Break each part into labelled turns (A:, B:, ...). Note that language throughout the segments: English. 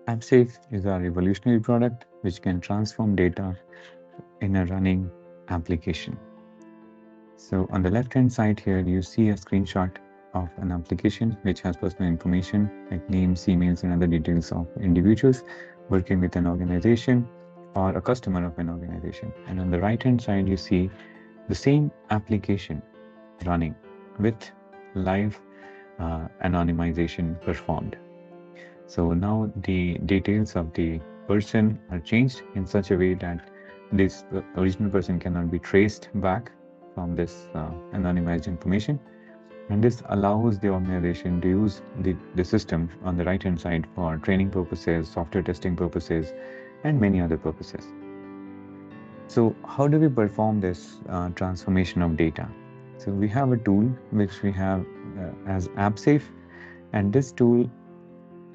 A: AppSafe is our revolutionary product which can transform data in a running application. So on the left hand side here, you see a screenshot of an application which has personal information like names, emails, and other details of individuals working with an organization or a customer of an organization. And on the right hand side, you see the same application running with live anonymization performed. So now the details of the person are changed in such a way that this original person cannot be traced back from this anonymized information. And this allows the organization to use the system on the right hand side for training purposes, software testing purposes, and many other purposes. So how do we perform this transformation of data? So we have a tool which we have as AppSafe, and this tool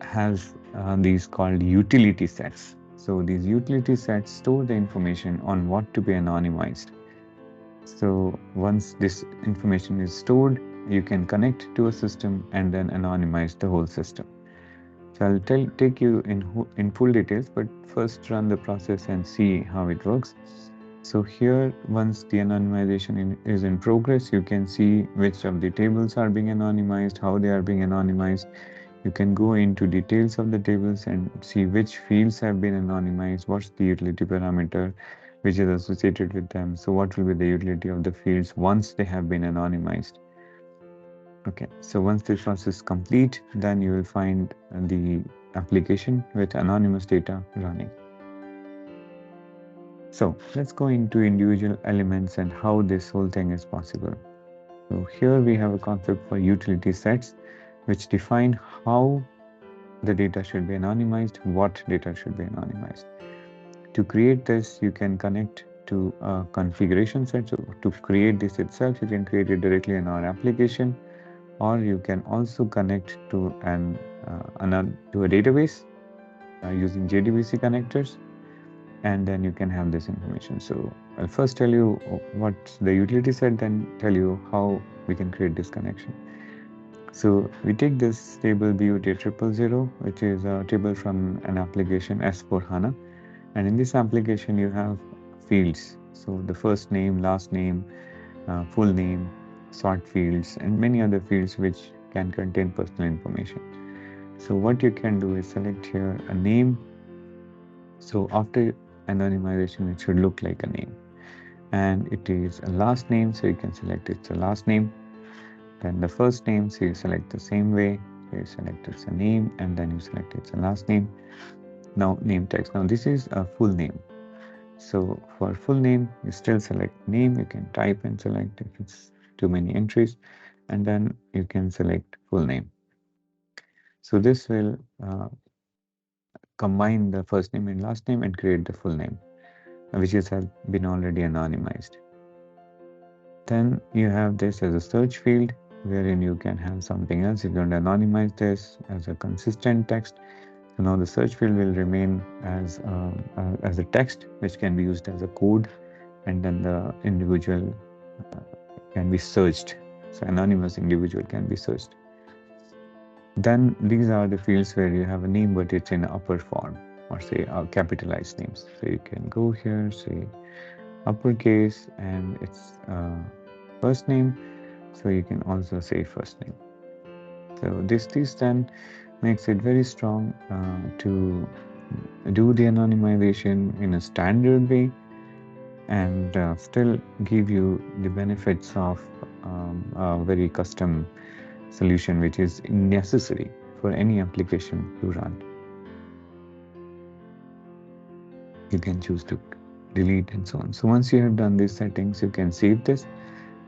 A: has these called utility sets. So these utility sets store the information on what to be anonymized. So once this information is stored, you can connect to a system and then anonymize the whole system. So I'll take you in full details, but first run the process and see how it works. So here, once the anonymization is in progress, you can see which of the tables are being anonymized, how they are being anonymized. You can go into details of the tables and see which fields have been anonymized, what's the utility parameter which is associated with them. So what will be the utility of the fields once they have been anonymized. Okay, so once this process is complete, then you will find the application with anonymous data running. So let's go into individual elements and how this whole thing is possible. So here we have a concept for utility sets, which define how the data should be anonymized, what data should be anonymized. To create this, you can connect to a configuration set. So to create this itself, you can create it directly in our application, or you can also connect to a database using JDBC connectors, and then you can have this information. So I'll first tell you what's the utility set, then tell you how we can create this connection. So we take this table BUT000, which is a table from an application S4HANA. And in this application, you have fields. So the first name, last name, full name, sort fields, and many other fields which can contain personal information. So what you can do is select here a name. So after anonymization, it should look like a name. And it is a last name, so you can select it's a last name. Then the first name, so you select the same way. So you select it's a name, and then you select it's a last name. Now name text. Now this is a full name. So for full name, you still select name. You can type and select if it's too many entries, and then you can select full name. So this will combine the first name and last name and create the full name, which has been already anonymized. Then you have this as a search field, wherein you can have something else. If you want to anonymize this as a consistent text, so now the search field will remain as a text, which can be used as a code, and then the individual can be searched. So anonymous individual can be searched. Then these are the fields where you have a name, but it's in upper form, or say capitalized names. So you can go here, say uppercase, and it's first name. So you can also say first name. So this then makes it very strong to do the anonymization in a standard way and still give you the benefits of a very custom solution which is necessary for any application to run. You can choose to delete and so on. So once you have done these settings, you can save this.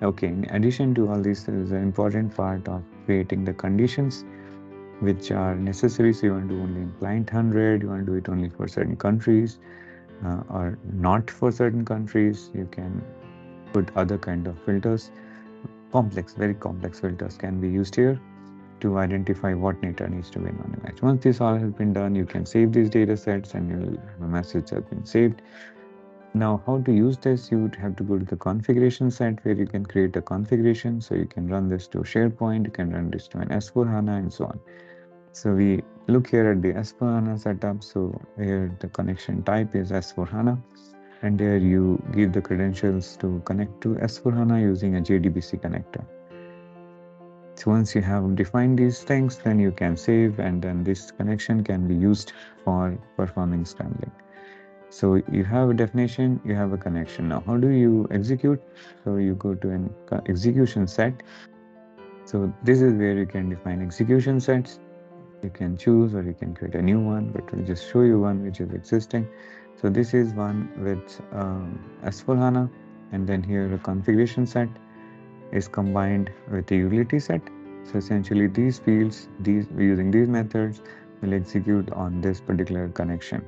A: Okay, in addition to all this, there is an important part of creating the conditions which are necessary. So you want to do only in client 100, you want to do it only for certain countries or not for certain countries. You can put other kind of filters. Very complex filters can be used here to identify what data needs to be anonymized. Once this all has been done, you can save these data sets and you'll have a message has been saved. Now, how to use this? You would have to go to the configuration set where you can create a configuration. So you can run this to SharePoint, you can run this to an S4HANA and so on. So we Look here at the S4HANA setup. So here the connection type is S4HANA, and there you give the credentials to connect to S4HANA using a JDBC connector. So once you have defined these things, then you can save, and then this connection can be used for performing scrambling. So you have a definition, you have a connection. Now, how do you execute? So you go to an execution set. So this is where you can define execution sets. You can choose or you can create a new one, but we'll just show you one which is existing. So this is one with S4HANA, and then here a configuration set is combined with a utility set. So essentially these fields, using these methods will execute on this particular connection.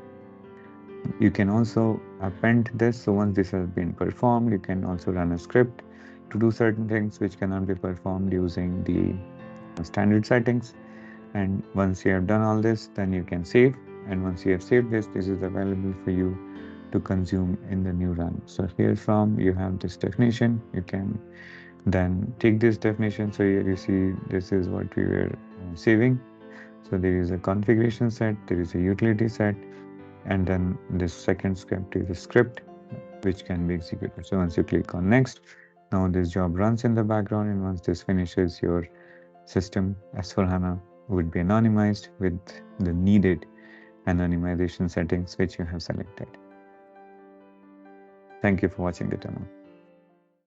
A: You can also append this. So once this has been performed, you can also run a script to do certain things which cannot be performed using the standard settings. And once you have done all this, then you can save. And once you have saved this, this is available for you to consume in the new run. So here from you have this definition. You can then take this definition. So here you see this is what we were saving. So there is a configuration set, there is a utility set, and then this second script is a script which can be executed. So once you click on next, now this job runs in the background, and once this finishes, your system S4HANA would be anonymized with the needed anonymization settings which you have selected. Thank you for watching the demo.